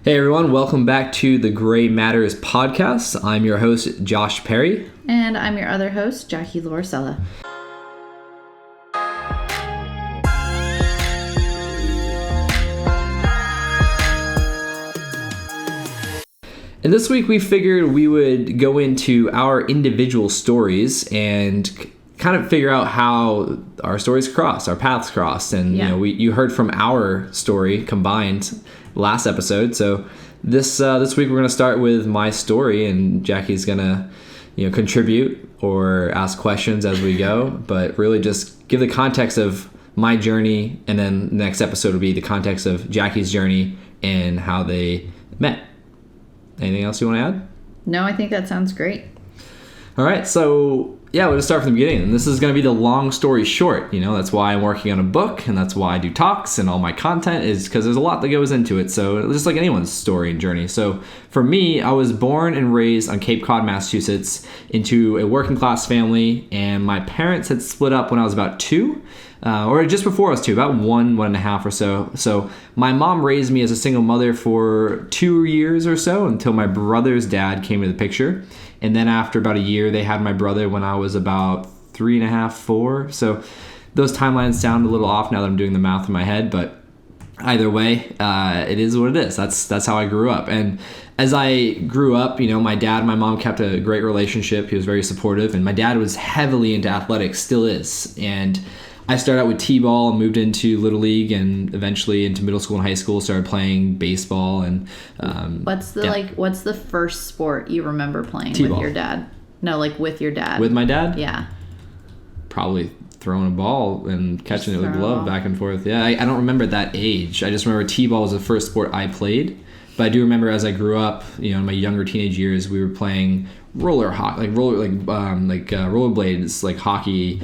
Hey everyone, welcome back to the Gray Matters podcast. I'm your host, Josh Perry. And I'm your other host, Jackie Lorcella. And this week we figured we would go into our individual stories and kind of figure out how our stories cross, our paths crossed. And you heard from our story combined last episode. So this week we're going to start with my story, and Jackie's going to contribute or ask questions as we go, but really just give the context of my journey, and then the next episode will be the context of Jackie's journey and how they met. Anything else you want to add? No, I think that sounds great. All right, so we'll just start from the beginning. And this is going to be the long story short. That's why I'm working on a book, and that's why I do talks, and all my content is because there's a lot that goes into it. So just like anyone's story and journey. So for me, I was born and raised on Cape Cod, Massachusetts, into a working class family, and my parents had split up when I was about 2. Or just before I was 2, about 1.5 or so. So my mom raised me as a single mother for 2 years or so until my brother's dad came into the picture. And then after about a year, they had my brother when I was about 3.5, 4. So those timelines sound a little off now that I'm doing the math in my head, but either way, it is what it is. That's how I grew up. And as I grew up, my dad and my mom kept a great relationship. He was very supportive, and my dad was heavily into athletics, still is. And I started out with t-ball and moved into Little League, and eventually into middle school and high school started playing baseball. And what's the first sport you remember playing t-ball. With your dad? No, like with your dad. With my dad? Yeah. Probably throwing a ball and catching it with a glove back and forth. Yeah, I don't remember that age. I just remember t-ball was the first sport I played. But I do remember as I grew up, in my younger teenage years, we were playing rollerblades, like hockey,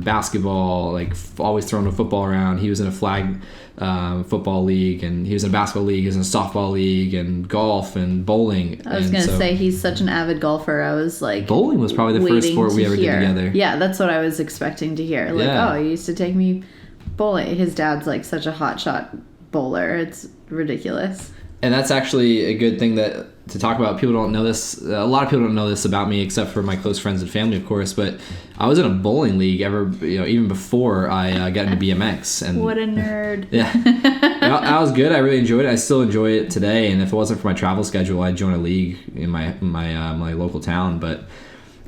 basketball, always throwing a football around. He was in a flag football league, and he was in a basketball league, he was in a softball league, and golf and bowling. I was going to say he's such an avid golfer. I was like, bowling was probably the first sport we ever did together. Yeah, that's what I was expecting to hear. He used to take me bowling. His dad's like such a hotshot bowler. It's ridiculous. And that's actually a good thing to talk about. People don't know this. A lot of people don't know this about me, except for my close friends and family, of course. But I was in a bowling league even before I got into BMX. And what a nerd! Yeah, I was good. I really enjoyed it. I still enjoy it today. And if it wasn't for my travel schedule, I'd join a league in my local town. But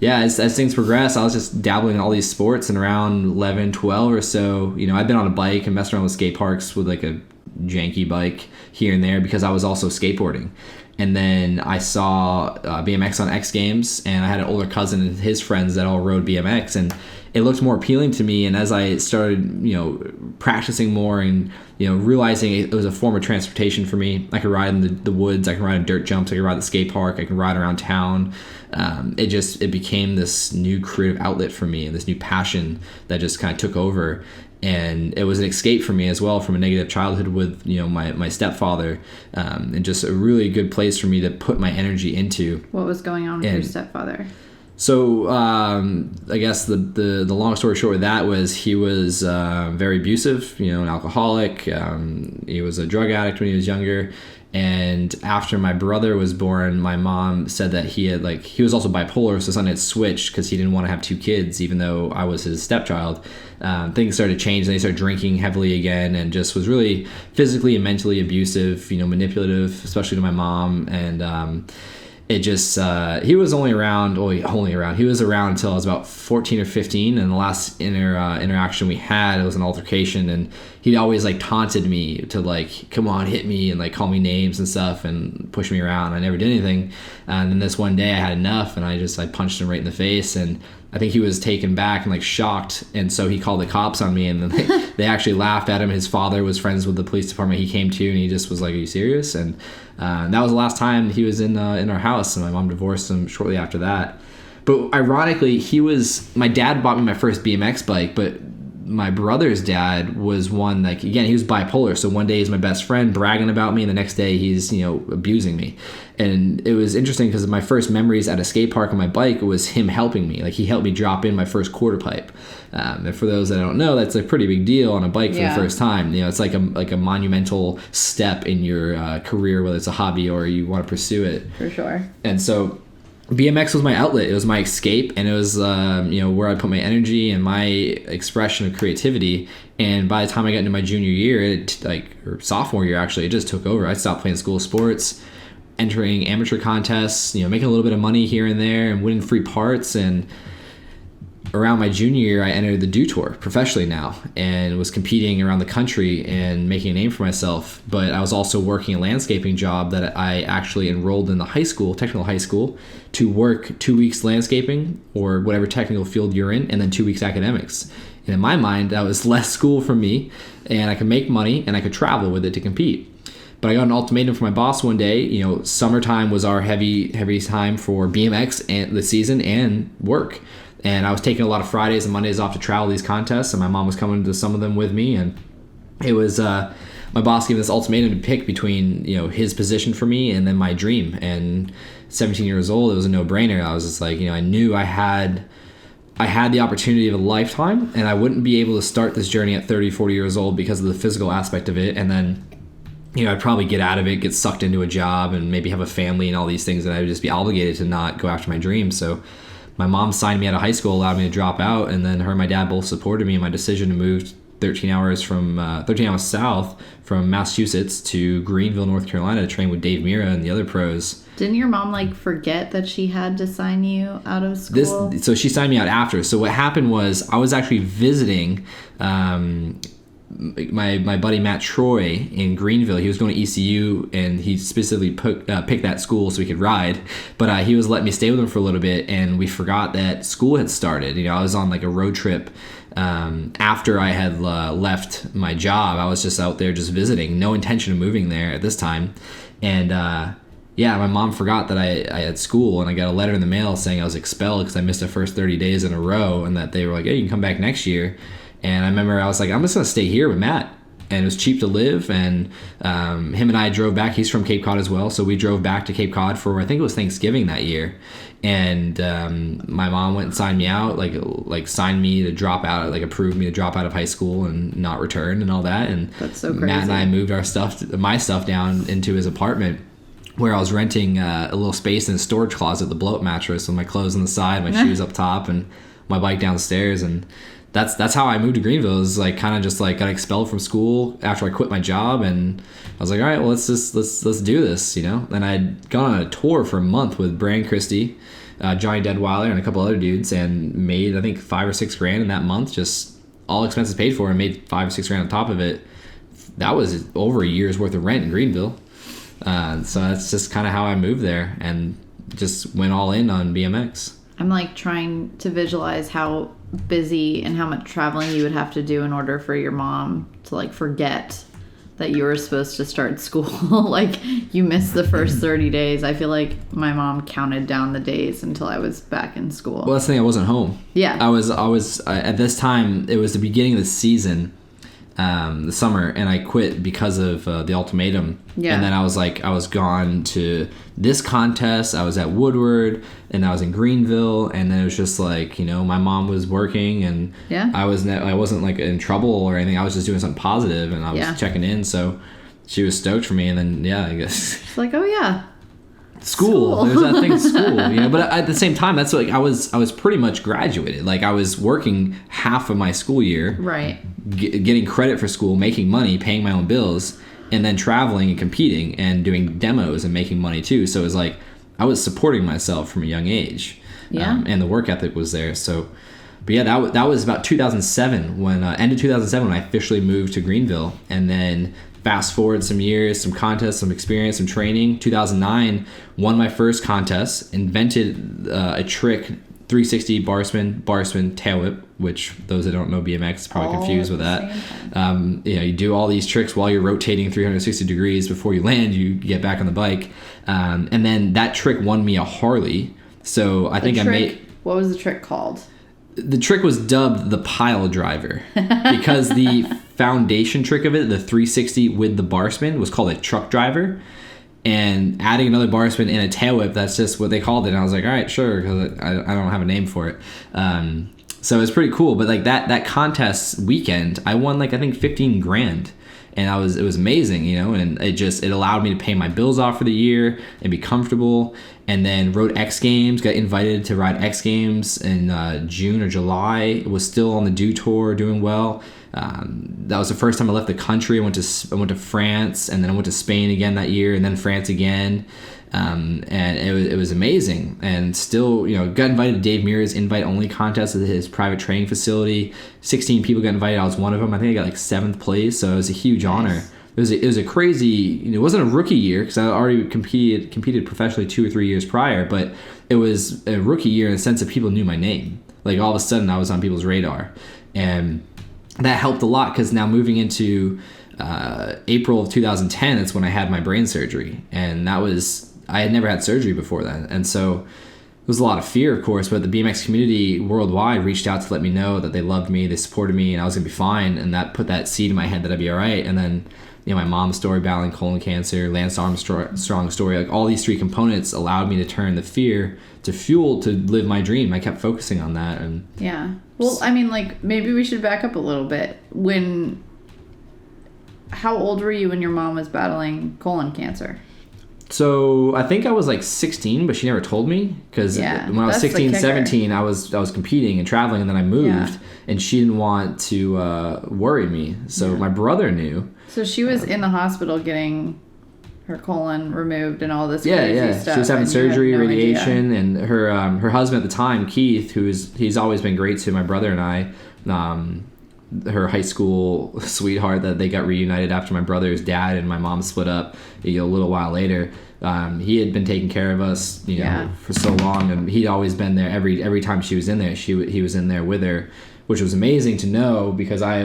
yeah, as things progress, I was just dabbling in all these sports. And around 11, 12 or so, I've been on a bike and messed around with skate parks with like a janky bike here and there because I was also skateboarding. And then I saw BMX on X Games, and I had an older cousin and his friends that all rode BMX, and it looked more appealing to me. And as I started, practicing more and, realizing it was a form of transportation for me, I could ride in the woods, I can ride in dirt jumps, I can ride at the skate park, I can ride around town. It became this new creative outlet for me, and this new passion that just kind of took over. And it was an escape for me as well from a negative childhood with, my stepfather, and just a really good place for me to put my energy into. What was going on with your stepfather? So I guess the long story short with that was he was very abusive, an alcoholic. He was a drug addict when he was younger. And after my brother was born, my mom said that he was also bipolar, so something had switched because he didn't want to have 2 kids, even though I was his stepchild. Things started to change, and they started drinking heavily again, and just was really physically and mentally abusive, manipulative, especially to my mom. And it just, he was he was around until I was about 14 or 15, and the last interaction we had, it was an altercation, and he'd always taunted me to come on, hit me, and call me names and stuff and push me around. I never did anything. And then this one day I had enough, and I punched him right in the face, and I think he was taken back and shocked, and so he called the cops on me, and then they actually laughed at him. His father was friends with the police department. He came too, and he just was like, "Are you serious?" And that was the last time he was in our house, and my mom divorced him shortly after that. But ironically, my dad bought me my first BMX bike, but my brother's dad was one, like, again, he was bipolar. So one day he's my best friend bragging about me, and the next day he's, abusing me. And it was interesting because my first memories at a skate park on my bike was him helping me. Like, he helped me drop in my first quarter pipe. And for those that don't know, that's a pretty big deal on a bike for the first time. It's like a monumental step in your career, whether it's a hobby or you want to pursue it. For sure. And so BMX was my outlet. It was my escape, and it was where I put my energy and my expression of creativity. And by the time I got into my junior year, or sophomore year actually, it just took over. I stopped playing school sports, entering amateur contests, making a little bit of money here and there, and winning free parts. And around my junior year, I entered the DO Tour professionally now, and was competing around the country and making a name for myself. But I was also working a landscaping job that I actually enrolled in the technical high school, to work 2 weeks landscaping or whatever technical field you're in, and then 2 weeks academics. And in my mind, that was less school for me, and I could make money and I could travel with it to compete. But I got an ultimatum from my boss one day. Summertime was our heavy time for BMX and the season and work. And I was taking a lot of Fridays and Mondays off to travel these contests, and my mom was coming to some of them with me. And it was my boss gave me this ultimatum to pick between his position for me and then my dream. And 17 years old, it was a no-brainer. I was just like, I knew I had the opportunity of a lifetime, and I wouldn't be able to start this journey at 30, 40 years old because of the physical aspect of it. And then I'd probably get out of it, get sucked into a job, and maybe have a family and all these things, and I would just be obligated to not go after my dreams. So my mom signed me out of high school, allowed me to drop out, and then her and my dad both supported me in my decision to move 13 hours south from Massachusetts to Greenville, North Carolina, to train with Dave Mira and the other pros. Didn't your mom forget that she had to sign you out of school? So she signed me out after. So what happened was I was actually visiting my buddy Matt Troy in Greenville. He was going to ECU, and he specifically picked that school so he could ride. But he was letting me stay with him for a little bit, and we forgot that school had started. I was on a road trip after I had left my job. I was just out there just visiting, no intention of moving there at this time. And my mom forgot that I had school, and I got a letter in the mail saying I was expelled because I missed the first 30 days in a row, and that they were like, hey, you can come back next year. And I remember I was like, I'm just going to stay here with Matt. And it was cheap to live. And him and I drove back. He's from Cape Cod as well. So we drove back to Cape Cod for, I think it was Thanksgiving that year. And my mom went and signed me out, signed me to drop out, approved me to drop out of high school and not return and all that. And that's so crazy. Matt and I moved my stuff down into his apartment, where I was renting a little space in a storage closet, the blow-up mattress, with my clothes on the side, my shoes up top, and my bike downstairs. And that's how I moved to Greenville. It was got expelled from school after I quit my job, and I was like, all right, well, let's do this, Then I'd gone on a tour for a month with Brian Christie, Johnny Deadweiler, and a couple other dudes, and made I think $5 or $6 grand in that month, just all expenses paid for, and made $5 or $6 grand on top of it. That was over a year's worth of rent in Greenville. So that's just kind of how I moved there, and just went all in on BMX. I'm trying to visualize how busy and how much traveling you would have to do in order for your mom to forget that you were supposed to start school. You missed the first 30 days. I feel like my mom counted down the days until I was back in school. Well, that's the thing, I wasn't home. Yeah. I was at this time, it was the beginning of the season, the summer, and I quit because of the ultimatum. Yeah. And then I was gone to this contest, I was at Woodward, and I was in Greenville, and then it was just my mom was working, and yeah. I wasn't in trouble or anything. I was just doing something positive, and I was checking in, so she was stoked for me. And then I guess it's oh yeah, school. There's that thing, school. But at the same time, that's I was pretty much graduated. I was working half of my school year, right? Getting credit for school, making money, paying my own bills, and then traveling and competing and doing demos and making money too. So it was I was supporting myself from a young age. Yeah. And the work ethic was there. So, but yeah, that was about 2007 when end of 2007 when I officially moved to Greenville. And then fast forward some years, some contests, some experience, some training. 2009, won my first contest, invented a trick, 360 barspin tail whip, which those that don't know BMX is probably confused with that. You do all these tricks while you're rotating 360 degrees. Before you land, you get back on the bike. And then that trick won me a Harley. So I think I made... What was the trick called? the trick was dubbed the pile driver because the foundation trick of it, the 360 with the bar spin, was called a truck driver. And adding another bar spin and a tail whip, that's just what they called it. And I was like, all right, sure, because I don't have a name for it. So it was pretty cool. But like that contest weekend, I won like I think 15 grand. And it was amazing, you know, and it allowed me to pay my bills off for the year and be comfortable. And then rode X Games, got invited to ride X Games in June or July. Was still on the DO tour, doing well. That was the first time I left the country. I went to France, and then I went to Spain again that year, and then France again. And it was amazing. And still, you know, got invited to Dave Mirra's invite-only contest at his private training facility. 16 people got invited. I was one of them. I think I got like 7th place, so it was a huge honor. It was a crazy, you know, it wasn't a rookie year because I already competed professionally 2 or 3 years prior, but it was a rookie year in the sense that people knew my name. Like all of a sudden I was on people's radar. And that helped a lot because now moving into April of 2010, that's when I had my brain surgery. And I had never had surgery before then. And so it was a lot of fear, of course, but the BMX community worldwide reached out to let me know that they loved me, they supported me, and I was going to be fine. And that put that seed in my head that I'd be all right. And then, you know, my mom's story battling colon cancer, Lance Armstrong's story, like all these 3 components allowed me to turn the fear to fuel to live my dream. I kept focusing on that. And yeah. Well, I mean, like, maybe we should back up a little bit. How old were you when your mom was battling colon cancer? So I think I was like 16, but she never told me because when I was 16, 17, I was competing and traveling, and then I moved, and she didn't want to worry me. So my brother knew. So she was in the hospital getting her colon removed and all this crazy stuff. She was having surgery, radiation, and her husband at the time, Keith, he's always been great to my brother and I. Her high school sweetheart that they got reunited after my brother's dad and my mom split up a little while later. He had been taking care of us, you know, for so long, and he'd always been there every time she was in there. He was in there with her, which was amazing to know because I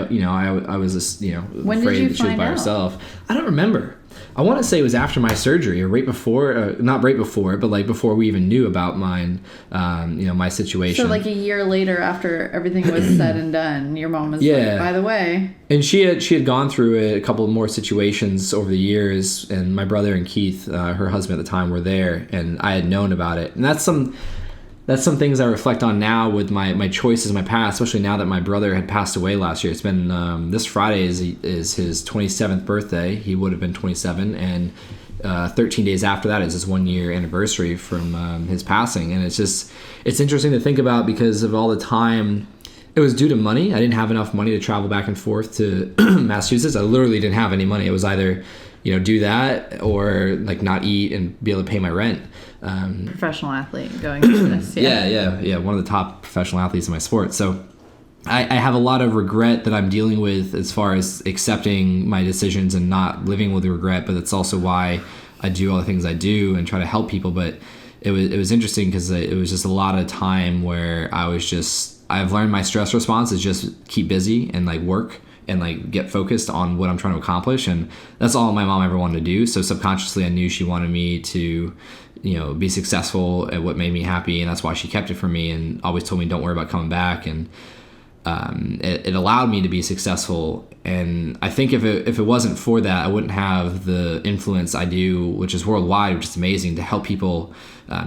was just, you know, afraid that she was by herself. I don't remember. I want to say it was after my surgery or right before, not right before, but like before we even knew about mine, you know, my situation. So like a year later after everything was said and done, your mom was like, by the way. And she had gone through a couple more situations over the years, and my brother and Keith, her husband at the time, were there, and I had known about it. And that's some things I reflect on now with my choices in my past, especially now that my brother had passed away last year. It's been this Friday is his 27th birthday. He would have been 27, and 13 days after that is his 1-year anniversary from his passing. And it's interesting to think about because of all the time. It was due to money. I didn't have enough money to travel back and forth to Massachusetts. I literally didn't have any money. It was either, you know, do that or like not eat and be able to pay my rent. Professional athlete going through this. Yeah. One of the top professional athletes in my sport. So I have a lot of regret that I'm dealing with as far as accepting my decisions and not living with regret. But that's also why I do all the things I do and try to help people. But it was interesting because it was just a lot of time where I've learned my stress response is just keep busy and like work and like get focused on what I'm trying to accomplish. And that's all my mom ever wanted to do. So subconsciously I knew she wanted me to, you know, be successful at what made me happy. And that's why she kept it from me and always told me, don't worry about coming back. And it allowed me to be successful. And I think if it wasn't for that, I wouldn't have the influence I do, which is worldwide, which is amazing, to help people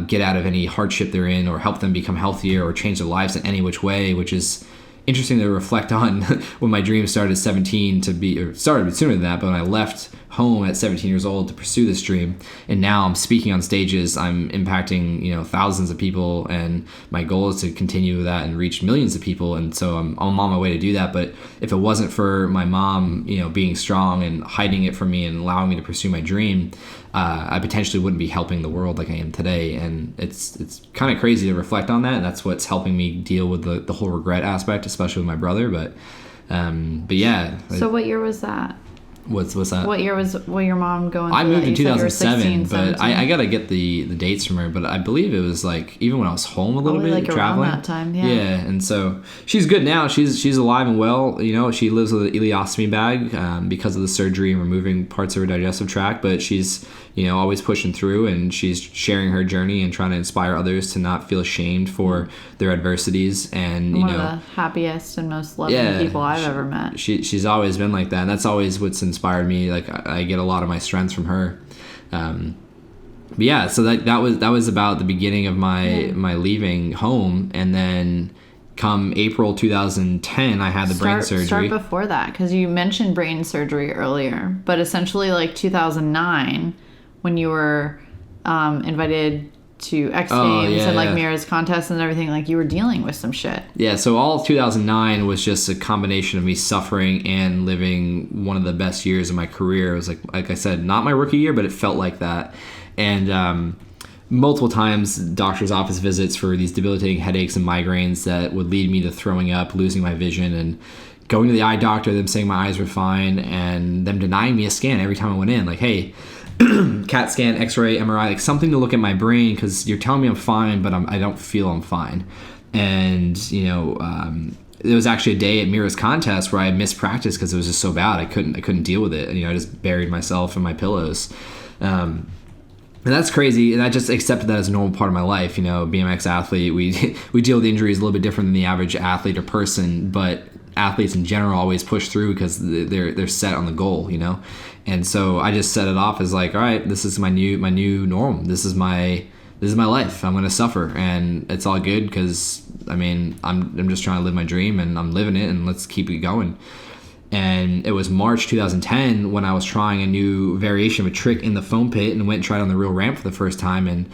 get out of any hardship they're in or help them become healthier or change their lives in any which way, which is interesting to reflect on when my dream started at 17 started sooner than that, but when I left home at 17 years old to pursue this dream, and now I'm speaking on stages, I'm impacting, you know, thousands of people, and my goal is to continue that and reach millions of people, and so I'm on my way to do that. But if it wasn't for my mom, you know, being strong and hiding it from me and allowing me to pursue my dream, I potentially wouldn't be helping the world like I am today. And it's kind of crazy to reflect on that, and that's what's helping me deal with the whole regret aspect, especially with my brother. But yeah. So what year was that? What's that? What year was your mom going through? I moved that? in You said you were 2007, 16, but 17. I gotta get the dates from her. But I believe it was like even when I was home a little Probably bit like around traveling. that time, yeah. Yeah, and so she's good now. She's alive and well. You know, she lives with an ileostomy bag because of the surgery and removing parts of her digestive tract. But she's always pushing through, and she's sharing her journey and trying to inspire others to not feel ashamed for their adversities. And one of the happiest and most loving people I've ever met. She's always been like that, and that's always what's inspired me. Like I get a lot of my strength from her. But yeah, so that was about the beginning of my leaving home, and then come April 2010, I had the brain surgery. Start before that, because you mentioned brain surgery earlier, but essentially like 2009, when you were invited to X Games and like Mira's contest and everything, like you were dealing with some shit. Yeah, so all of 2009 was just a combination of me suffering and living one of the best years of my career. It was like I said, not my rookie year, but it felt like that. And multiple times doctor's office visits for these debilitating headaches and migraines that would lead me to throwing up, losing my vision, and going to the eye doctor, them saying my eyes were fine, and them denying me a scan every time I went in. Like, hey, CAT scan, X-ray, MRI, like something to look at my brain, because you're telling me I'm fine, but I don't feel I'm fine. And there was actually a day at Mira's contest where I missed practice because it was just so bad. I couldn't deal with it. I just buried myself in my pillows. And that's crazy, and I just accepted that as a normal part of my life. BMX athlete, we deal with injuries a little bit different than the average athlete or person, but athletes in general always push through because they're set on the goal, And so I just set it off as like, all right, this is my new norm. This is my life. I'm gonna suffer, and it's all good because I'm just trying to live my dream, and I'm living it, and let's keep it going. And it was March 2010 when I was trying a new variation of a trick in the foam pit, and went and tried on the real ramp for the first time, and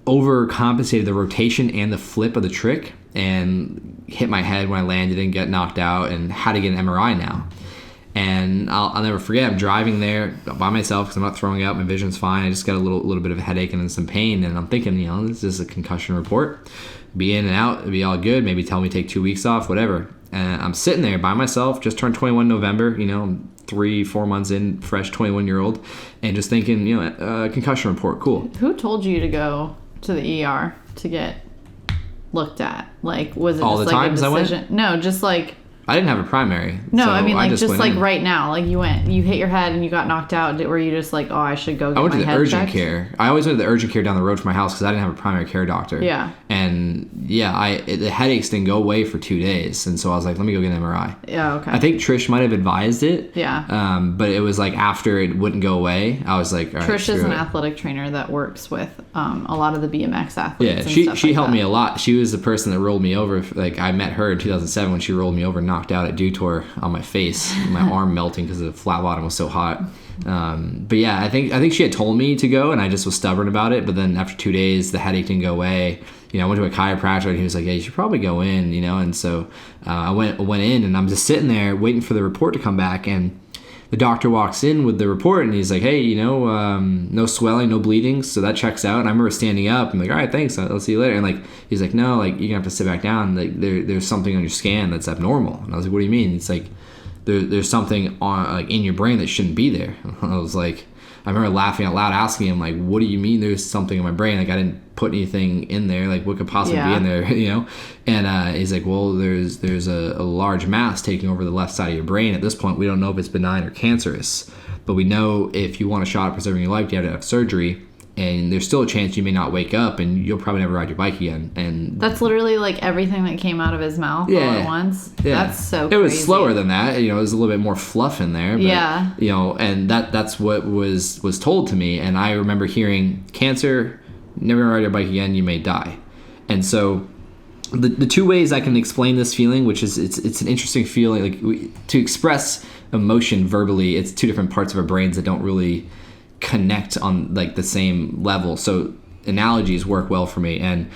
overcompensated the rotation and the flip of the trick, and hit my head when I landed and get knocked out, and had to get an MRI now. And I'll never forget, I'm driving there by myself because I'm not throwing up, my vision's fine, I just got a little bit of a headache and then some pain, and I'm thinking, this is a concussion report, be in and out, it'll be all good, maybe tell me to take 2 weeks off, whatever. And I'm sitting there by myself, just turned 21 November, 3-4 months in, fresh 21-year-old, and just thinking, concussion report, cool. Who told you to go to the ER to get looked at? Like, was it all just the like times a decision? I went? No, just like... I didn't have a primary. No, so I mean, like, just like in. right now. Like, you hit your head and you got knocked out. Were you just like, oh, I should go get my head checked? I went to the urgent care. I always went to the urgent care down the road from my house because I didn't have a primary care doctor. Yeah. And the headaches didn't go away for 2 days. And so I was like, let me go get an MRI. Yeah, okay. I think Trish might have advised it. Yeah. But it was like after it wouldn't go away, I was like, all right, Trish is an athletic trainer that works with a lot of the BMX athletes. Yeah, she helped me a lot. She was the person that rolled me over. Like, I met her in 2007 when she rolled me over and knocked out at Dew Tour on my face, my arm melting because the flat bottom was so hot. But yeah, I think she had told me to go, and I just was stubborn about it. But then after 2 days, the headache didn't go away. I went to a chiropractor, and he was like, "Yeah, you should probably go in," And so I went in, and I'm just sitting there waiting for the report to come back, and the doctor walks in with the report, and he's like, "Hey, no swelling, no bleeding, so that checks out." And I remember standing up. I'm like, "All right, thanks. I'll see you later." And like, he's like, "No, like, you're gonna have to sit back down. Like, there's something on your scan that's abnormal." And I was like, "What do you mean?" It's like, there's something in your brain that shouldn't be there. I was like, I remember laughing out loud, asking him, like, "What do you mean there's something in my brain? Like, I didn't put anything in there. Like, what could possibly be in there?" And he's like, "Well, there's a large mass taking over the left side of your brain. At this point, we don't know if it's benign or cancerous, but we know if you want a shot at preserving your life, you have to have surgery. And there's still a chance you may not wake up, and you'll probably never ride your bike again." And that's literally like everything that came out of his mouth all at once. Yeah. That's so crazy. It was slower than that. It was a little bit more fluff in there. But, and that's what was told to me. And I remember hearing, cancer, never gonna ride your bike again, you may die. And so the two ways I can explain this feeling, which is it's an interesting feeling, like to express emotion verbally, it's two different parts of our brains that don't really connect on like the same level. So analogies work well for me. And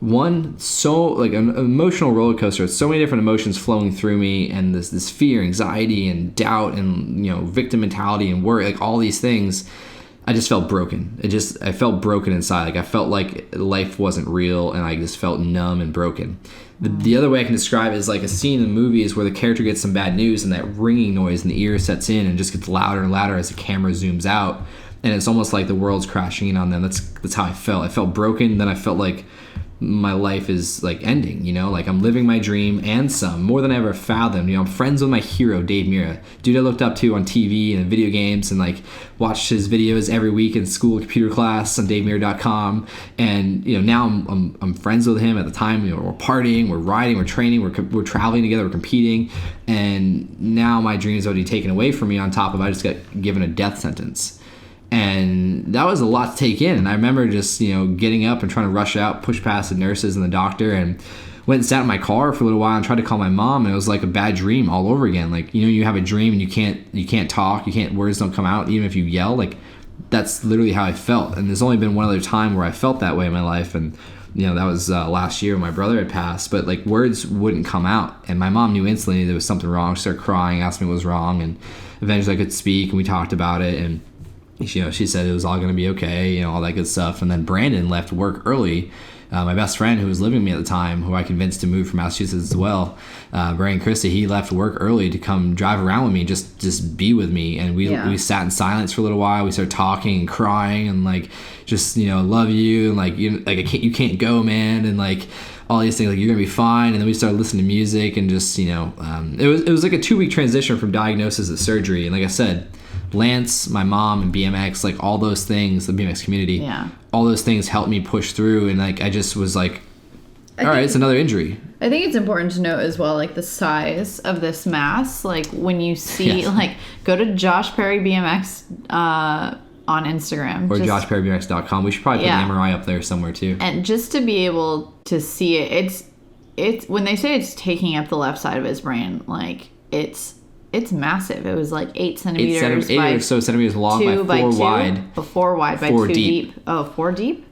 one, so like an emotional roller coaster, so many different emotions flowing through me, and this fear, anxiety, and doubt, and victim mentality and worry, like all these things. I just felt broken. I felt broken inside. Like I felt like life wasn't real, and I just felt numb and broken. The other way I can describe it is like a scene in movies where the character gets some bad news and that ringing noise in the ear sets in and just gets louder and louder as the camera zooms out, and it's almost like the world's crashing in on them. That's how I felt. I felt broken. Then I felt like my life is like ending, like I'm living my dream and some, more than I ever fathomed. I'm friends with my hero, Dave Mira, dude I looked up to on TV and video games, and like watched his videos every week in school computer class on davemira.com. And now I'm friends with him. At the time, we're partying, we're riding, we're training, we're traveling together, we're competing, and now my dreams are already taken away from me. On top of I just got given a death sentence. And that was a lot to take in. And I remember just, getting up and trying to rush out, push past the nurses and the doctor, and went and sat in my car for a little while and tried to call my mom. And it was like a bad dream all over again. Like, you have a dream and you can't talk, words don't come out, even if you yell. Like, that's literally how I felt. And there's only been one other time where I felt that way in my life. And, that was last year when my brother had passed. But like, words wouldn't come out. And my mom knew instantly there was something wrong. She started crying, asked me what was wrong. And eventually I could speak and we talked about it. And she said it was all going to be okay, all that good stuff. And then Brandon left work early. My best friend who was living with me at the time, who I convinced to move from Massachusetts as well, Brian Christie, he left work early to come drive around with me, just be with me. And we sat in silence for a little while. We started talking and crying and like, just, love you. And like, you can't go, man. And like, all these things, like, you're gonna be fine. And then we started listening to music and just, it was like a 2-week transition from diagnosis to surgery. And like I said, Lance, my mom, and BMX, like all those things, the BMX community, all those things helped me push through. And like I just was like, all right, it's another injury. I think it's important to note as well, like the size of this mass. Like when you see, like, go to Josh Perry BMX on Instagram. Or joshperrybmx.com. We should probably put an MRI up there somewhere too. And just to be able to see it, it's when they say it's taking up the left side of his brain, like it's massive. It was like 8 centimeters 8 or so centimeters long by 4 wide. 4 wide by 2 deep. Oh, 4 deep?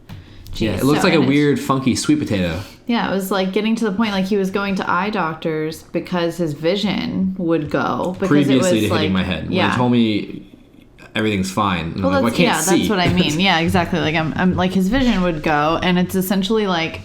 Jeez. Yeah, it looks like a weird, funky sweet potato. Yeah, it was like getting to the point like he was going to eye doctors because his vision would go. Because previously it was to hitting my head. When they told me everything's fine. And I can't see. That's what I mean. Yeah, exactly. Like I'm like his vision would go, and it's essentially like,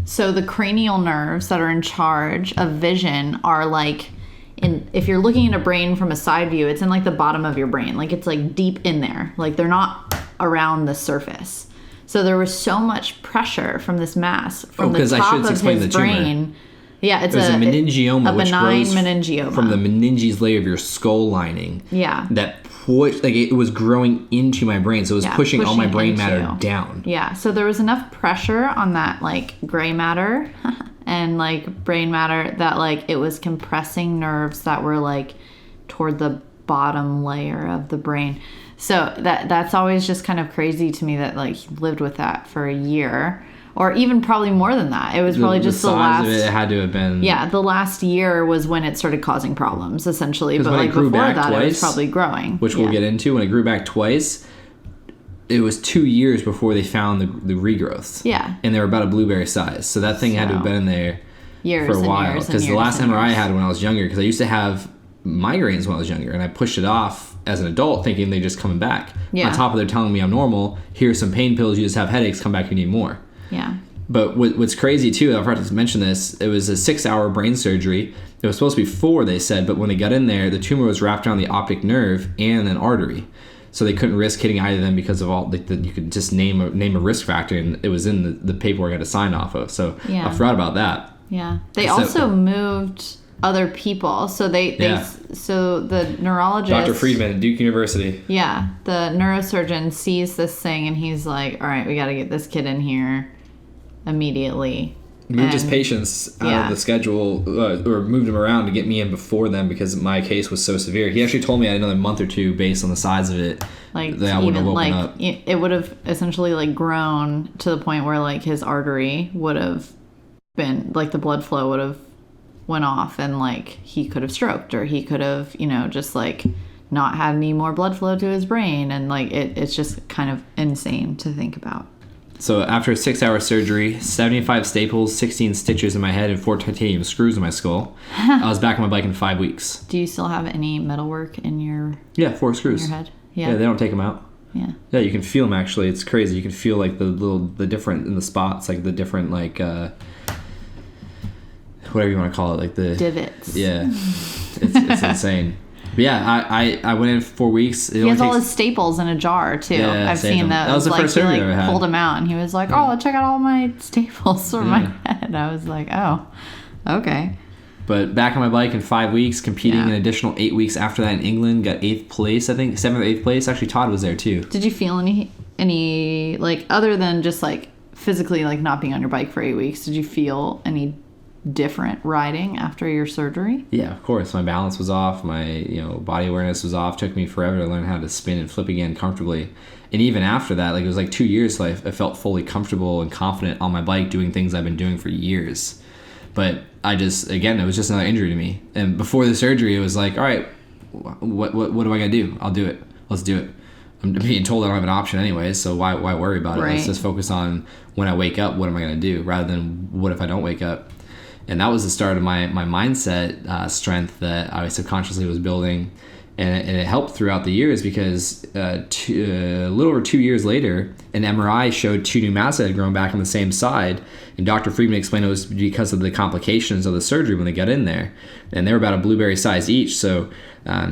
so the cranial nerves that are in charge of vision are like, if you're looking at a brain from a side view, it's in like the bottom of your brain. Like it's like deep in there. Like they're not around the surface. So there was so much pressure from this mass from the top of his brain. Yeah, it's a meningioma, which benign meningioma from the meninges layer of your skull lining. Yeah, that it was growing into my brain, so it was pushing all my brain matter down. Yeah, so there was enough pressure on that like gray matter and like brain matter that like it was compressing nerves that were like toward the bottom layer of the brain. So that's always just kind of crazy to me that like he lived with that for a year, or even probably more than that. It was probably just the last. Of it had to have been. Yeah, the last year was when it started causing problems, essentially. But like before that, it was probably growing, which we'll get into. When it grew back twice, it was 2 years before they found the regrowths. Yeah, and they were about a blueberry size, so that thing had to have been in there for a while. Because the last MRI I had when I was younger, because I used to have migraines when I was younger, and I pushed it off as an adult thinking they're just coming back. Yeah. On top of they're telling me I'm normal, here's some pain pills, you just have headaches, come back, you need more. Yeah. But what's crazy too, I forgot to mention this, it was a 6-hour brain surgery. It was supposed to be 4, they said, but when they got in there, the tumor was wrapped around the optic nerve and an artery. So they couldn't risk hitting either of them because of all, you could just name a risk factor, and it was in the paperwork I had to sign off of. So I forgot about that. Yeah. They also moved other people. So so the neurologist, Dr. Friedman at Duke University. Yeah. The neurosurgeon sees this thing and he's like, all right, we got to get this kid in here immediately. Moved his patients out of the schedule, or moved him around to get me in before them because my case was so severe. He actually told me I had another month or two based on the size of it. Like, that I wouldn't have woken up. It would have essentially like grown to the point where like his artery would have been, like the blood flow would have went off, and like he could have stroked, or he could have, just like not had any more blood flow to his brain, and like it's just kind of insane to think about. So after a 6-hour surgery, 75 staples, 16 stitches in my head, and 4 titanium screws in my skull, I was back on my bike in 5 weeks. Do you still have any metalwork in your 4 screws in your head? Yeah, they don't take them out. Yeah. Yeah, you can feel them actually. It's crazy. You can feel like the different in the spots, like the different like whatever you want to call it, like the divots. Yeah, it's insane. But yeah, I went in for 4 weeks. He has all his staples in a jar too. Yeah, I've seen those. That was the first surgery I ever had. Pulled them out, and he was like, "Oh, check out all my staples for my head." I was like, "Oh, okay." But back on my bike in 5 weeks, competing an additional 8 weeks after that in England, got 8th place, I think, 7th or 8th place. Actually, Todd was there too. Did you feel any like other than just like physically like not being on your bike for 8 weeks? Did you feel any different riding after your surgery? Yeah, of course. My balance was off. My body awareness was off. It took me forever to learn how to spin and flip again comfortably. And even after that, like it was like 2 years till I felt fully comfortable and confident on my bike doing things I've been doing for years. But it was just another injury to me. And before the surgery, it was like, all right, what do I gotta do? I'll do it. Let's do it. I'm being told I don't have an option anyway, so why worry about it? Right. Let's just focus on when I wake up, what am I gonna do, rather than what if I don't wake up. And that was the start of my mindset strength that I subconsciously was building. And it helped throughout the years because a little over 2 years later, an MRI showed 2 new masses that had grown back on the same side. And Dr. Friedman explained it was because of the complications of the surgery when they got in there. And they were about a blueberry size each. So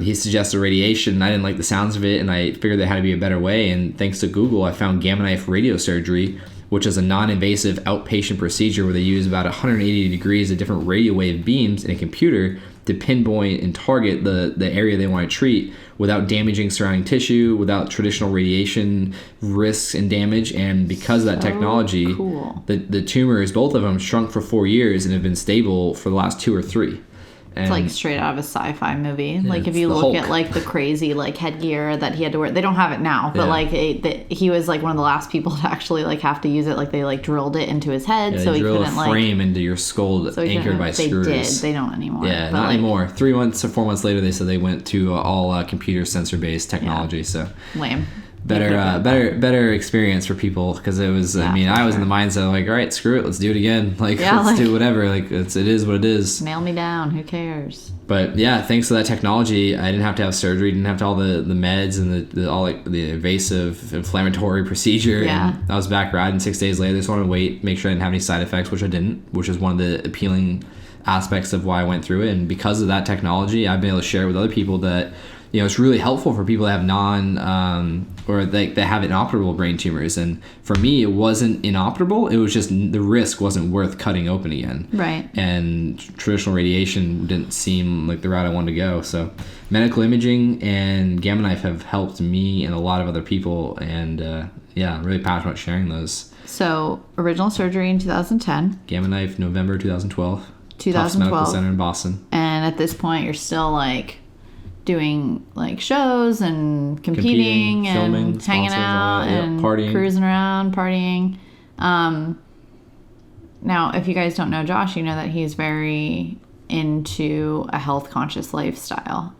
he suggested radiation. I didn't like the sounds of it, and I figured there had to be a better way. And thanks to Google, I found gamma knife radiosurgery, which is a non-invasive outpatient procedure where they use about 180 degrees of different radio wave beams in a computer to pinpoint and target the area they want to treat without damaging surrounding tissue, without traditional radiation risks and damage. And because of that technology, cool. the tumors, both of them, shrunk for 4 years and have been stable for the last 2 or 3. And it's like straight out of a sci-fi movie. Like if you look Hulk. at like the crazy like headgear that he had to wear, they don't have it now, but like he was like one of the last people to actually like have to use it. Like they like drilled it into his head, so he couldn't a frame into your skull anchored by screws. They did. They don't anymore. Yeah, not anymore. 3 months or 4 months later, they said they went to all computer sensor based technology. Yeah. So lame. Better experience for people because it was. I mean, I was in the mindset of like, all right, screw it, let's do it again. Let's do whatever. Like it is what it is. Nail me down. Who cares? But yeah, thanks to that technology, I didn't have to have surgery, didn't have to all the meds and the invasive inflammatory procedure. Yeah. And I was back riding 6 days later. Just wanted to wait, make sure I didn't have any side effects, which I didn't, which is one of the appealing aspects of why I went through it. And because of that technology, I've been able to share it with other people that it's really helpful for people that have or that have inoperable brain tumors. And for me, it wasn't inoperable. It was just the risk wasn't worth cutting open again. Right. And traditional radiation didn't seem like the route I wanted to go. So medical imaging and gamma knife have helped me and a lot of other people. And I'm really passionate about sharing those. So original surgery in 2010. Gamma knife, November 2012. 2012. Tufts Medical Center in Boston. And at this point, you're still like doing like shows and competing and filming, hanging out and partying, cruising around, partying. Now, if you guys don't know Josh, you know that he's very into a health conscious lifestyle.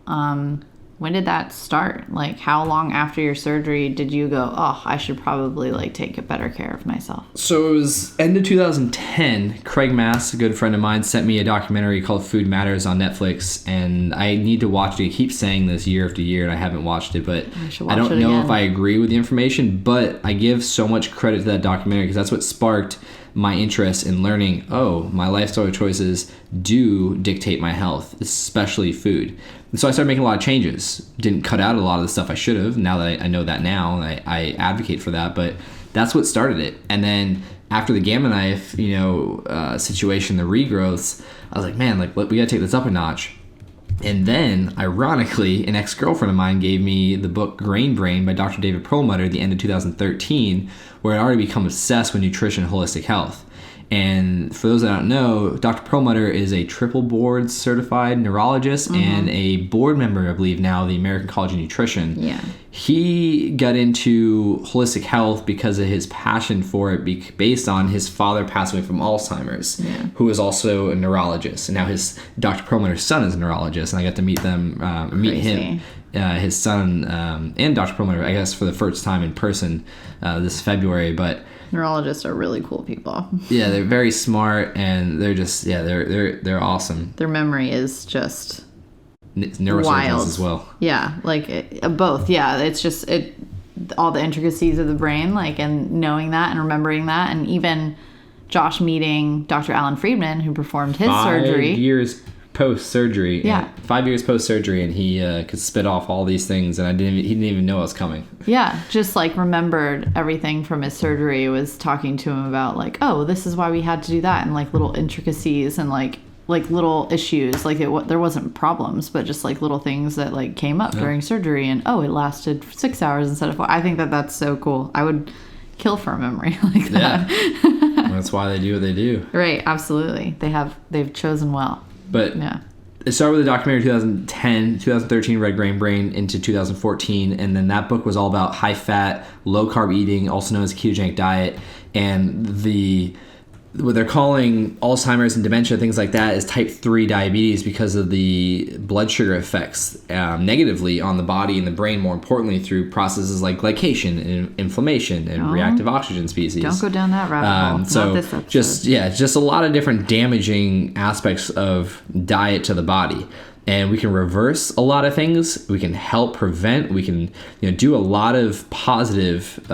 When did that start? Like, how long after your surgery did you go, oh, I should probably like take better care of myself? So it was end of 2010. Craig Mass, a good friend of mine, sent me a documentary called Food Matters on Netflix, and I need to watch it. He keeps saying this year after year, and I haven't watched it, but I don't know if I agree with the information, but I give so much credit to that documentary because that's what sparked my interest in learning, my lifestyle choices do dictate my health, especially food. And so I started making a lot of changes. Didn't cut out a lot of the stuff I should have. Now that I know that now, I advocate for that. But that's what started it. And then after the gamma knife, situation, the regrowths, I was like, man, we got to take this up a notch. And then, ironically, an ex-girlfriend of mine gave me the book Grain Brain by Dr. David Perlmutter at the end of 2013, where I'd already become obsessed with nutrition and holistic health. And for those that don't know, Dr. Perlmutter is a triple board certified neurologist and a board member, I believe now, of the American College of Nutrition. Yeah. He got into holistic health because of his passion for it based on his father passing away from Alzheimer's, who was also a neurologist. And now Dr. Perlmutter's son is a neurologist, and I got to meet him, his son, and Dr. Perlmutter, I guess, for the first time in person this February. But neurologists are really cool people. Yeah, they're very smart, and they're just they're awesome. Their memory is just neurosurgeons wild as well. Yeah, like both. Yeah, it's just all the intricacies of the brain, like, and knowing that and remembering that. And even Josh meeting Dr. Alan Friedman, who performed his surgery. 5 years post-surgery. Yeah. 5 years post-surgery, and he could spit off all these things, and he didn't even know it was coming. Yeah, just like remembered everything from his surgery, was talking to him about like, oh, this is why we had to do that, and like little intricacies and like little issues, like there wasn't problems, but just like little things that like came up during surgery, and it lasted 6 hours instead of 4. I think that's so cool. I would kill for a memory like that. Yeah. That's why they do what they do. Right, absolutely. They've chosen well. But yeah. It started with a documentary in 2013, Red Grain Brain, into 2014, and then that book was all about high-fat, low-carb eating, also known as ketogenic diet, and what they're calling Alzheimer's and dementia, things like that, is type 3 diabetes because of the blood sugar effects negatively on the body and the brain, more importantly, through processes like glycation and inflammation and reactive oxygen species. Don't go down that rabbit hole. So not this episode. just a lot of different damaging aspects of diet to the body. And we can reverse a lot of things. We can help prevent. We can do a lot of positive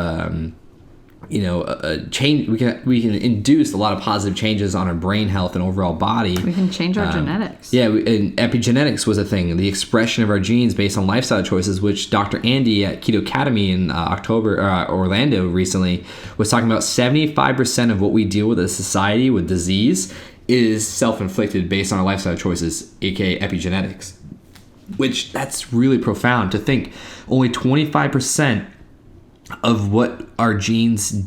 change. We can induce a lot of positive changes on our brain health and overall body. We can change our genetics. Yeah, and epigenetics was a thing. The expression of our genes based on lifestyle choices, which Dr. Andy at Keto Academy in Orlando recently was talking about. 75% of what we deal with as a society with disease is self-inflicted based on our lifestyle choices, aka epigenetics. Which, that's really profound to think. Only 25% of what our genes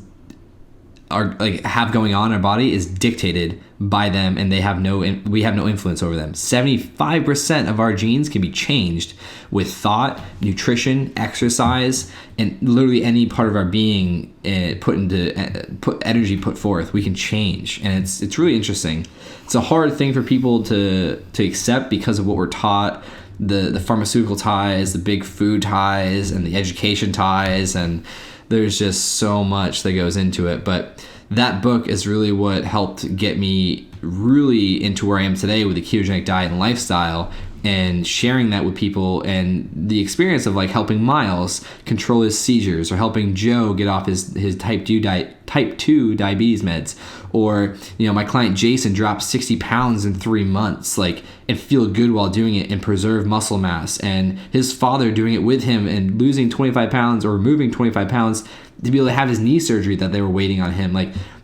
have going on in our body is dictated by them, and we have no influence over them. 75% of our genes can be changed with thought, nutrition, exercise, and literally any part of our being put energy put forth. We can change, and it's really interesting. It's a hard thing for people to accept because of what we're taught. The pharmaceutical ties, the big food ties, and the education ties, and there's just so much that goes into it. But that book is really what helped get me really into where I am today with the ketogenic diet and lifestyle, and sharing that with people, and the experience of like helping Miles control his seizures, or helping Joe get off his type 2 diabetes meds, or my client Jason dropped 60 pounds in 3 months, and feel good while doing it and preserve muscle mass, and his father doing it with him and losing 25 pounds or removing 25 pounds to be able to have his knee surgery that they were waiting on him.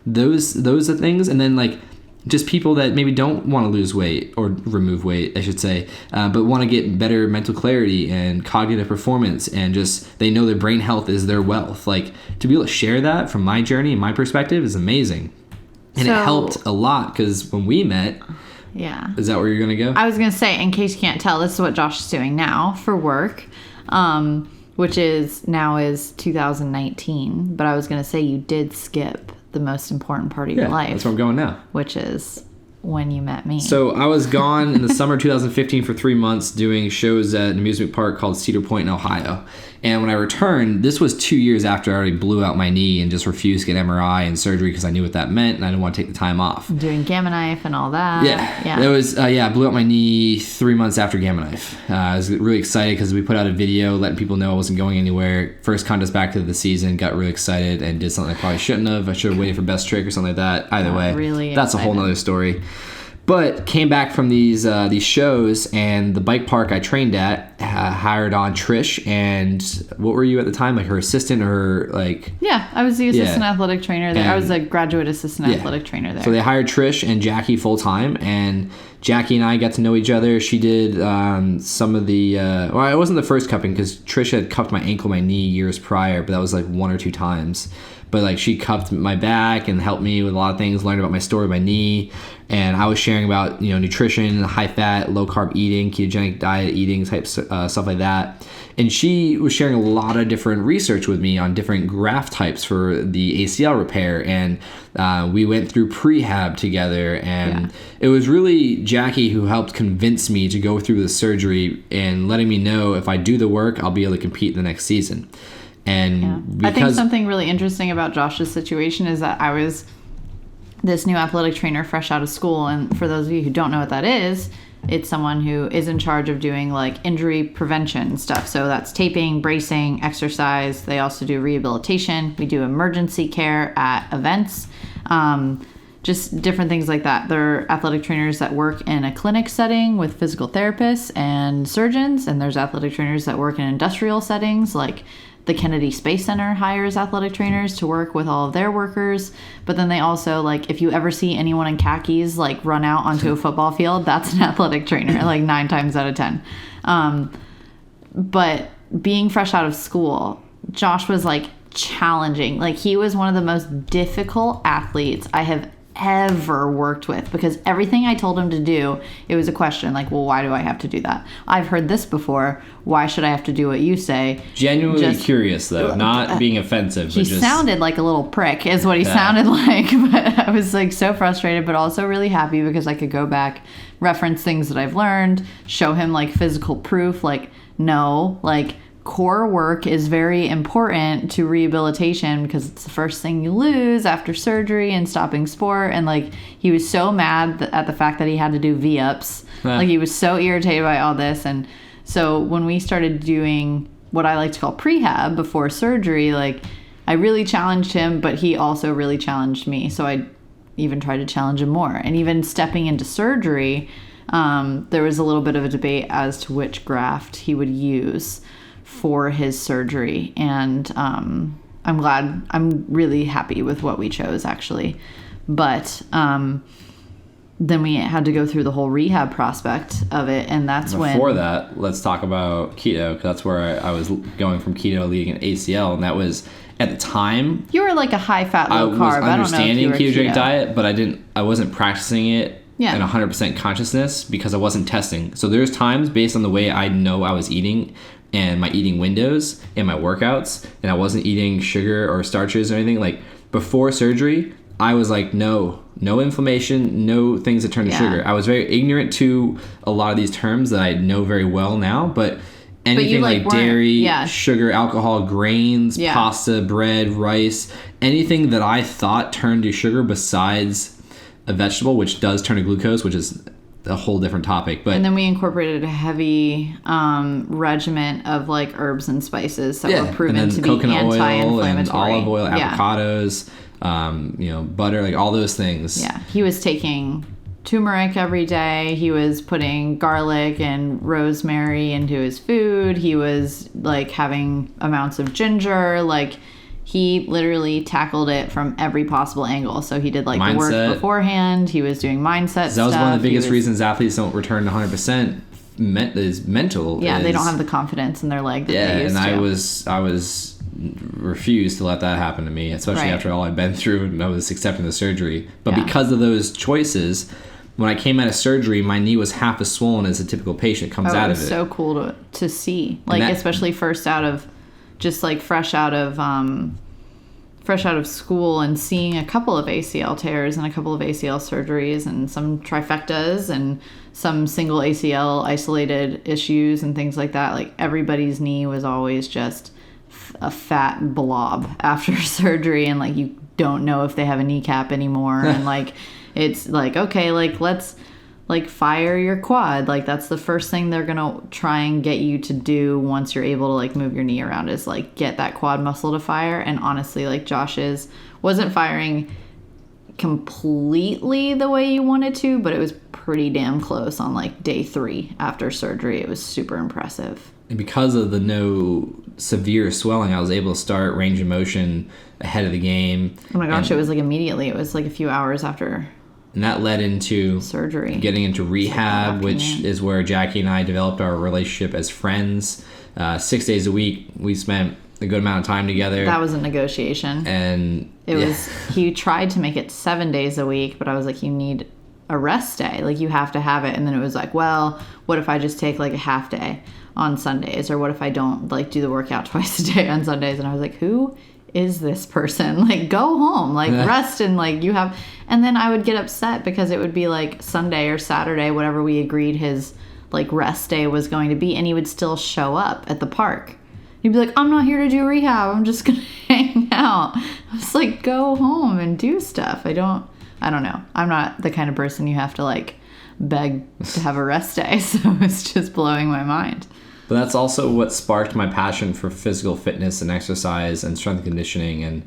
Those are things. And then just people that maybe don't want to lose weight, or remove weight, I should say, but want to get better mental clarity and cognitive performance, and just they know their brain health is their wealth. To be able to share that from my journey and my perspective is amazing. And it helped a lot, because when we met... Yeah. Is that where you're going to go? I was going to say, in case you can't tell, this is what Josh is doing now for work, which is 2019. But I was going to say you did skip the most important part of your life. That's where I'm going now. Which is when you met me. So I was gone in the summer 2015 for 3 months doing shows at an amusement park called Cedar Point in Ohio. And when I returned, this was 2 years after I already blew out my knee and just refused to get MRI and surgery because I knew what that meant, and I didn't want to take the time off. Doing Gamma Knife and all that. Yeah. It was, I blew out my knee 3 months after Gamma Knife. I was really excited because we put out a video letting people know I wasn't going anywhere. First contest back to the season, got really excited and did something I probably shouldn't have. I should have waited for Best Trick or something like that. Either way, really that's a whole nother story. But came back from these shows, and the bike park I trained at hired on Trish, and what were you at the time? Her assistant, or Yeah, I was the assistant athletic trainer there. And, I was a graduate assistant athletic trainer there. So they hired Trish and Jackie full time, and Jackie and I got to know each other. She did some of the... it wasn't the first cupping, because Trish had cupped my ankle, my knee years prior, but that was 1 or 2 times. But she cupped my back and helped me with a lot of things, learned about my story, my knee, and I was sharing about nutrition, high fat, low carb eating, ketogenic diet eating, type stuff like that. And she was sharing a lot of different research with me on different graft types for the ACL repair, and we went through prehab together, and it was really Jackie who helped convince me to go through the surgery and letting me know if I do the work, I'll be able to compete the next season. And I think something really interesting about Josh's situation is that I was this new athletic trainer fresh out of school, and for those of you who don't know what that is, it's someone who is in charge of doing like injury prevention stuff. So that's taping, bracing, exercise. They also do rehabilitation. We do emergency care at events. Just different things like that. They're athletic trainers that work in a clinic setting with physical therapists and surgeons. And there's athletic trainers that work in industrial settings, like the Kennedy Space Center hires athletic trainers to work with all of their workers. But then they also, like, if you ever see anyone in khakis, like, run out onto a football field, that's an athletic trainer, like 9 times out of 10. But being fresh out of school, Josh was, like, challenging. Like, he was one of the most difficult athletes I have ever worked with, because everything I told him to do, it was a question like, well, why do I have to do that? I've heard this before. Why should I have to do what you say? Genuinely curious, though, not being offensive. He sounded like a little prick is what he sounded like. But I was like so frustrated, but also really happy because I could go back, reference things that I've learned, show him like physical proof, like, no, like, core work is very important to rehabilitation because it's the first thing you lose after surgery and stopping sport. And like, he was so mad at the fact that he had to do V-ups. Like, he was so irritated by all this. And so when we started doing what I like to call prehab before surgery, like, I really challenged him, but he also really challenged me. So I even tried to challenge him more. And even stepping into surgery, there was a little bit of a debate as to which graft he would use for his surgery. And I'm really happy with what we chose, actually. But then we had to go through the whole rehab prospect of it, and that's Before that, let's talk about keto, because that's where I was going from keto leading an ACL, and that was, at the time, you were like a high-fat, low-carb. I was understanding ketogenic diet, but I wasn't practicing it in 100% consciousness because I wasn't testing. So there's times, based on the way I know I was eating and my eating windows and my workouts, and I wasn't eating sugar or starches or anything, like, before surgery, I was like, no inflammation, no things that turn to sugar. I was very ignorant to a lot of these terms that I know very well now, but anything like dairy, sugar, alcohol, grains, pasta, bread, rice, anything that I thought turned to sugar besides a vegetable, which does turn to glucose, which is a whole different topic. But and then we incorporated a heavy regimen of like herbs and spices that were proven to be anti-inflammatory. And olive oil, avocados, butter, like all those things. Yeah, he was taking turmeric every day. He was putting garlic and rosemary into his food. He was like having amounts of ginger. Like, he literally tackled it from every possible angle. So he did like mindset. The work beforehand. He was doing mindset stuff. That was one of the biggest reasons athletes don't return to 100% is mental. Yeah, they don't have the confidence in their leg that they used to. I was refused to let that happen to me, especially after all I'd been through and I was accepting the surgery. But because of those choices, when I came out of surgery, my knee was half as swollen as a typical patient comes out of it. It was so cool to see. Like, especially fresh out of school and seeing a couple of ACL tears and a couple of ACL surgeries and some trifectas and some single ACL isolated issues and things like that. Like, everybody's knee was always just a fat blob after surgery, and like, you don't know if they have a kneecap anymore. And like, it's like, okay, like, let's like fire your quad. Like, that's the first thing they're gonna try and get you to do once you're able to like move your knee around, is like get that quad muscle to fire. And honestly, like, Josh's wasn't firing completely the way you wanted to, but it was pretty damn close on like day 3 after surgery. It was super impressive. And because of the no severe swelling, I was able to start range of motion ahead of the game. Oh my gosh, it was like immediately. It was like a few hours after. And that led into surgery, getting into rehab, which is where Jackie and I developed our relationship as friends. 6 days a week, we spent a good amount of time together. That was a negotiation. And it was, he tried to make it 7 days a week, but I was like, you need a rest day. Like, you have to have it. And then it was like, well, what if I just take like a half day on Sundays? Or what if I don't like do the workout twice a day on Sundays? And I was like, who is this person? Like, go home, like rest, and like you have. And then I would get upset because it would be like Sunday or Saturday, whatever we agreed his like rest day was going to be, and he would still show up at the park. He'd be like, I'm not here to do rehab, I'm just gonna hang out. I was like, go home and do stuff. I don't know. I'm not the kind of person you have to like beg to have a rest day. So it's just blowing my mind. But that's also what sparked my passion for physical fitness and exercise and strength conditioning and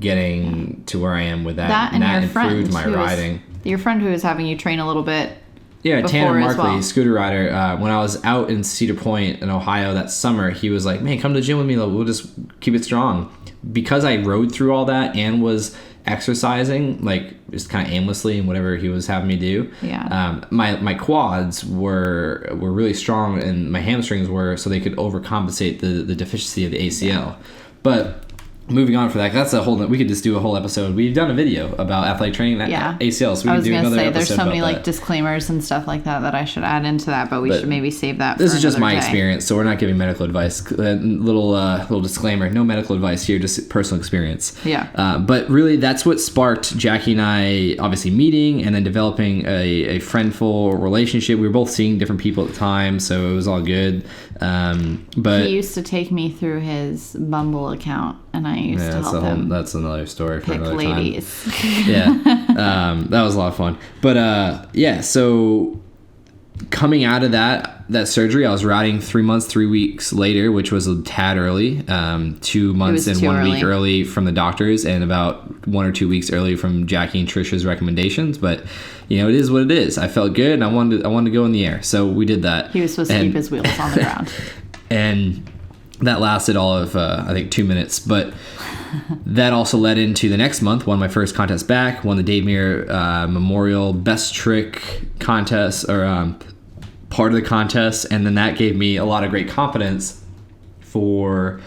getting to where I am with that. And your improved my riding. Your friend who was having you train a little bit. Yeah, Tanner Markley, well. scooter rider. When I was out in Cedar Point in Ohio that summer, he was like, man, come to the gym with me. We'll just keep it strong. Because I rode through all that and was exercising, like just kind of aimlessly and whatever he was having me do. Yeah. My quads were really strong and my hamstrings were, so they could overcompensate the deficiency of the ACL. Yeah. But moving on for that, that's a whole. We could just do a whole episode. We've done a video about athletic training at ACL, so we could do another episode. There's so many like disclaimers and stuff like that I should add into that, but we should maybe save that. This is just my day. experience, so we're not giving medical advice. Little disclaimer: no medical advice here, just personal experience. Yeah. But really, that's what sparked Jackie and I obviously meeting and then developing a friendful relationship. We were both seeing different people at the time, so it was all good. But he used to take me through his Bumble account, and I used to help him. That's another story for another ladies. time. Yeah, that was a lot of fun. But so coming out of that surgery, I was riding 3 months, 3 weeks later, which was a tad early. 2 months and 1 week early from the doctors, and about 1 or 2 weeks early from Jackie and Trisha's recommendations. But it is what it is. I felt good, and I wanted to go in the air, so we did that. He was supposed to keep his wheels on the ground, and that lasted all of I think 2 minutes, but that also led into the next month. Won my first contest back. Won the Dave Muir Memorial Best Trick contest, or part of the contest, and then that gave me a lot of great confidence for.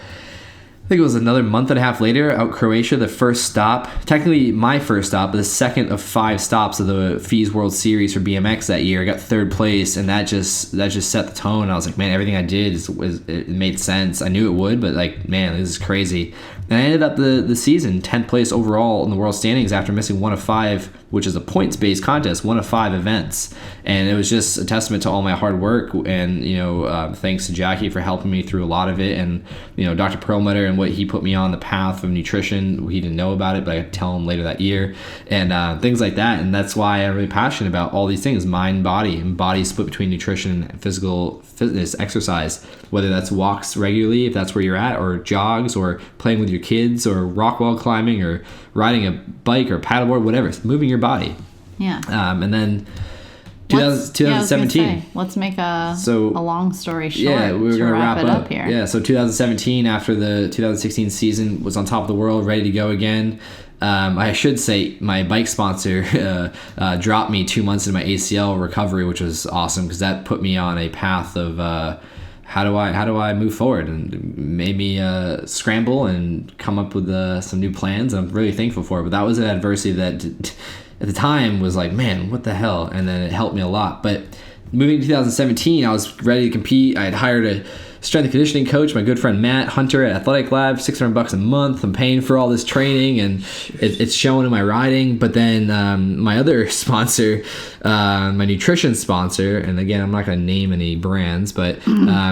I think it was another month and a half later, out Croatia, the first stop, technically my first stop, but the second of 5 stops of the FIS World Series for BMX that year. I got 3rd place, and that just set the tone. I was like, man, everything I did it made sense. I knew it would, but like, man, this is crazy. And I ended up the season 10th place overall in the world standings after missing 1 of 5, which is a points-based contest, 1 of 5 events. And it was just a testament to all my hard work, and thanks to Jackie for helping me through a lot of it, and Dr. Perlmutter and what he put me on the path of nutrition. He didn't know about it, but I could tell him later that year, and things like that. And that's why I'm really passionate about all these things: mind, body, and body split between nutrition and physical fitness, exercise, whether that's walks regularly, if that's where you're at, or jogs, or playing with your kids, or rock wall climbing, or riding a bike or paddleboard, whatever. It's moving your body. Yeah. And then 2017. Let's make a long story short. Yeah, we were going to wrap it up here. Yeah, so 2017, after the 2016 season, was on top of the world, ready to go again. I should say my bike sponsor dropped me 2 months into my ACL recovery, which was awesome because that put me on a path of how do I move forward, and made me scramble and come up with some new plans. And I'm really thankful for it. But that was an adversity that at the time was like, man, what the hell? And then it helped me a lot. But moving to 2017, I was ready to compete. I had hired a strength and conditioning coach, my good friend Matt Hunter at Athletic Lab, $600 a month. I'm paying for all this training, and it's showing in my riding. But then my other sponsor, my nutrition sponsor, and again, I'm not going to name any brands, but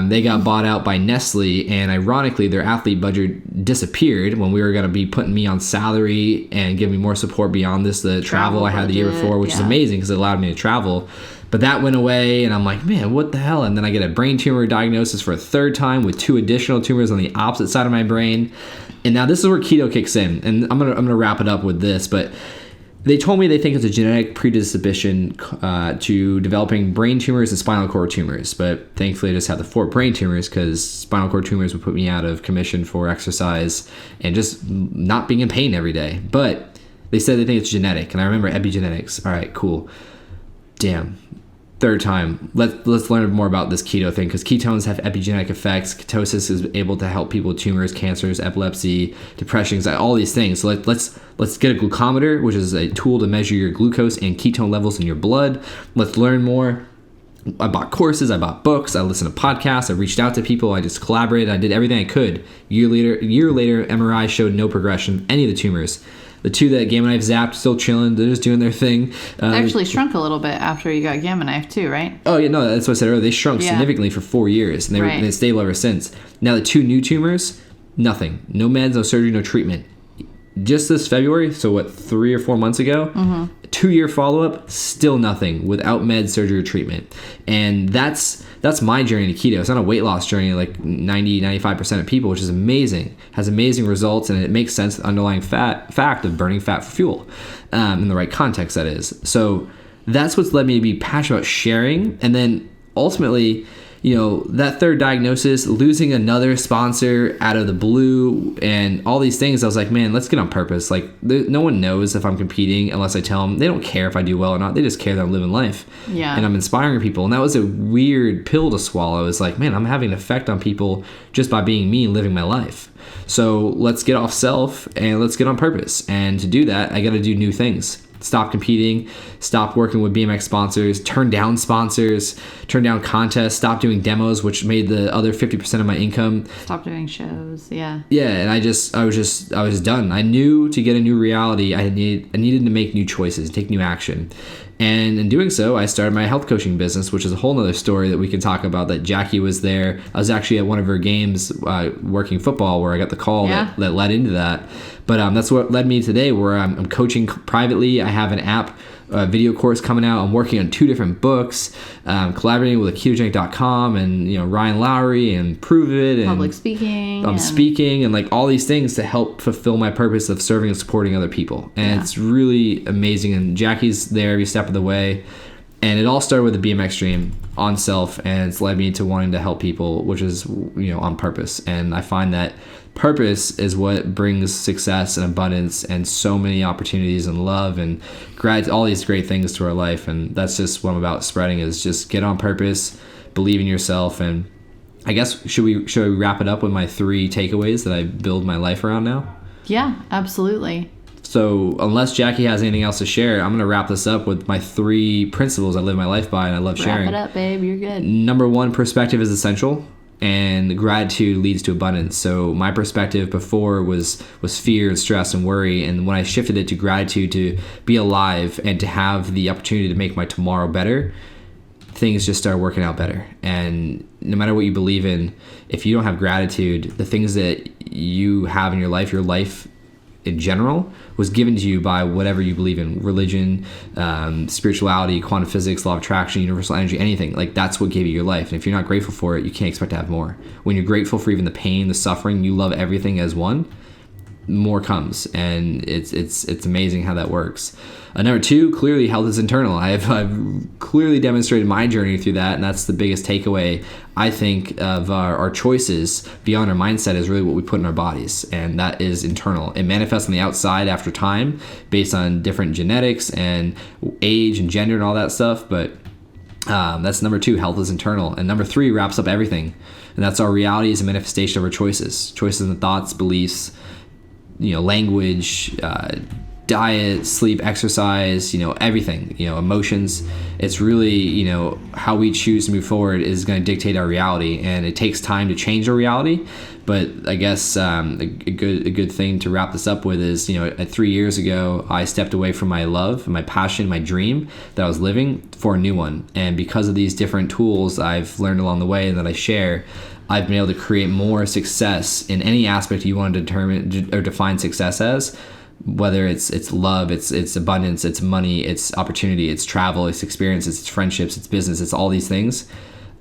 they got bought out by Nestle, and ironically, their athlete budget disappeared when we were going to be putting me on salary and giving me more support beyond the travel I had the year before, which is amazing because it allowed me to travel. But that went away, and I'm like, man, what the hell? And then I get a brain tumor diagnosis for a 3rd time with 2 additional tumors on the opposite side of my brain. And now this is where keto kicks in, and I'm gonna wrap it up with this. But they told me they think it's a genetic predisposition to developing brain tumors and spinal cord tumors. But thankfully, I just had the 4 brain tumors because spinal cord tumors would put me out of commission for exercise and just not being in pain every day. But they said they think it's genetic, and I remember epigenetics. All right, cool. Damn. 3rd time, let's learn more about this keto thing, because ketones have epigenetic effects. Ketosis is able to help people with tumors, cancers, epilepsy, depression, anxiety, all these things. So let's get a glucometer, which is a tool to measure your glucose and ketone levels in your blood. Let's learn more. I bought courses, I bought books, I listened to podcasts, I reached out to people, I just collaborated, I did everything I could. Year later, MRI showed no progression of any of the tumors. The 2 that Gamma Knife zapped, still chilling. They're just doing their thing. They actually shrunk a little bit after you got Gamma Knife too, right? Oh, yeah, no, that's what I said earlier. They shrunk significantly for 4 years, and they stayed low ever since. Now, the 2 new tumors, nothing. No meds, no surgery, no treatment. just this February, so what, 3 or 4 months ago, 2-year follow-up, still nothing without med, surgery, or treatment. And that's my journey to keto. It's not a weight loss journey like 95% of people, which is amazing, has amazing results, and it makes sense, the underlying fact of burning fat for fuel, in the right context, that is. So that's what's led me to be passionate about sharing. And then ultimately, that third diagnosis, losing another sponsor out of the blue and all these things, I was like, man, let's get on purpose. Like, no one knows if I'm competing unless I tell them. They don't care if I do well or not. They just care that I'm living life. Yeah. And I'm inspiring people. And that was a weird pill to swallow. It's like, man, I'm having an effect on people just by being me and living my life. So let's get off self and let's get on purpose. And to do that, I got to do new things. Stop competing, stop working with BMX sponsors, turn down sponsors, turn down contests, stop doing demos, which made the other 50% of my income. Stop doing shows, yeah. Yeah, and I was done. I knew to get a new reality, I needed to make new choices, take new action. And in doing so, I started my health coaching business, which is a whole nother story that we can talk about, that Jackie was there. I was actually at one of her games working football where I got the call that led into that. But that's what led me today, where I'm coaching privately. I have an app, video course coming out. I'm working on 2 different books, collaborating with ketogenic.com and Ryan Lowry and Prove It. And public speaking. I'm speaking and like all these things to help fulfill my purpose of serving and supporting other people. And it's really amazing. And Jackie's there every step of the way. And it all started with the BMX dream on self, and it's led me to wanting to help people, which is, on purpose. And I find that purpose is what brings success and abundance and so many opportunities and love and all these great things to our life. And that's just what I'm about spreading, is just get on purpose, believe in yourself. And I guess, should we wrap it up with my 3 takeaways that I build my life around now? Yeah, absolutely. So unless Jackie has anything else to share, I'm going to wrap this up with my 3 principles I live my life by and I love sharing. Wrap it up, babe. You're good. Number 1, perspective is essential, and gratitude leads to abundance. So my perspective before was fear and stress and worry. And when I shifted it to gratitude, to be alive and to have the opportunity to make my tomorrow better, things just start working out better. And no matter what you believe in, if you don't have gratitude, the things that you have in your life in general was given to you by whatever you believe in: religion, spirituality, quantum physics, law of attraction, universal energy, anything. Like, that's what gave you your life. And if you're not grateful for it, you can't expect to have more. When you're grateful for even the pain, the suffering, you love everything as one, more comes. And it's amazing how that works. Number 2, clearly health is internal. I've clearly demonstrated my journey through that, and that's the biggest takeaway, I think, of our choices beyond our mindset is really what we put in our bodies, and that is internal. It manifests on the outside after time based on different genetics and age and gender and all that stuff, but that's number 2, health is internal. And number 3 wraps up everything, and that's our reality is a manifestation of our choices in the thoughts, beliefs, language, diet, sleep, exercise, everything, emotions. It's really, how we choose to move forward is going to dictate our reality, and it takes time to change our reality. But I guess a good thing to wrap this up with is, 3 years ago, I stepped away from my love, my passion, my dream that I was living for a new one. And because of these different tools I've learned along the way and that I share, I've been able to create more success in any aspect you want to determine or define success as. Whether it's love, it's abundance, it's money, it's opportunity, it's travel, it's experience, it's friendships, it's business, it's all these things.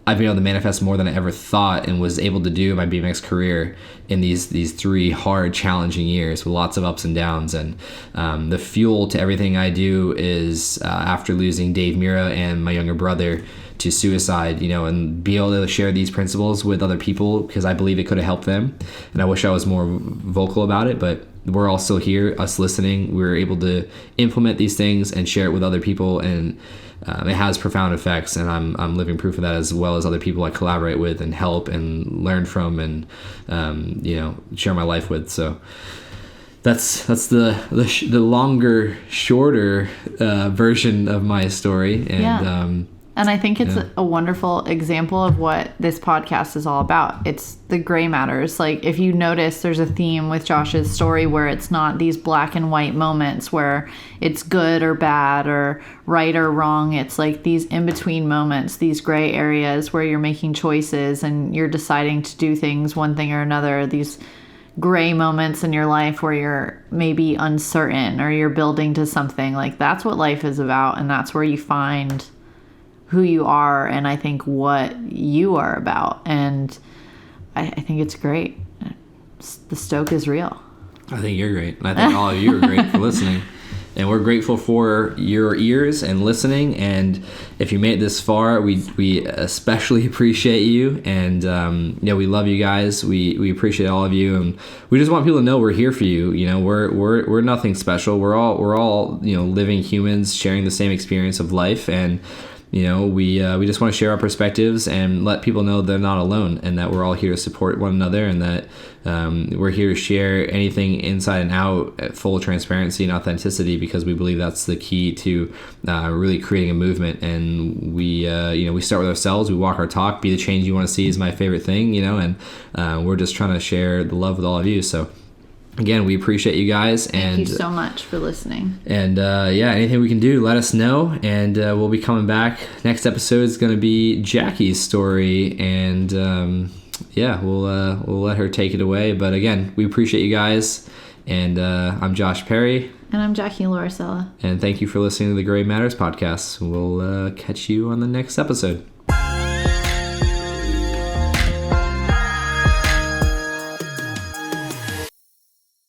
I've been able to manifest more than I ever thought and was able to do in my BMX career in these 3 hard, challenging years with lots of ups and downs. And the fuel to everything I do is after losing Dave Mira and my younger brother to suicide, and be able to share these principles with other people because I believe it could have helped them. And I wish I was more vocal about it, but we're all still here, us listening. We're able to implement these things and share it with other people, and it has profound effects. And I'm living proof of that, as well as other people I collaborate with and help and learn from and share my life with. So that's the longer, shorter version of my story. And And I think it's a wonderful example of what this podcast is all about. It's the gray matters. Like, if you notice, there's a theme with Josh's story where it's not these black and white moments where it's good or bad or right or wrong. It's like these in-between moments, these gray areas where you're making choices and you're deciding to do things, one thing or another, these gray moments in your life where you're maybe uncertain or you're building to something. Like, that's what life is about, and that's where you find who you are, and I think what you are about. And I think it's great. The stoke is real. I think you're great, and I think all of you are great for listening. And we're grateful for your ears and listening. And if you made it this far, we especially appreciate you. And we love you guys. We appreciate all of you, and we just want people to know we're here for you. We're nothing special. We're all living humans sharing the same experience of life. And we just want to share our perspectives and let people know they're not alone, and that we're all here to support one another, and that we're here to share anything inside and out at full transparency and authenticity, because we believe that's the key to really creating a movement. And we start with ourselves. We walk our talk. Be the change you want to see is my favorite thing, and we're just trying to share the love with all of you. So again, we appreciate you guys. Thank you so much for listening. And anything we can do, let us know. And we'll be coming back. Next episode is going to be Jackie's story. And we'll let her take it away. But again, we appreciate you guys. And I'm Josh Perry. And I'm Jackie Loricella. And thank you for listening to the Gray Matters podcast. We'll catch you on the next episode.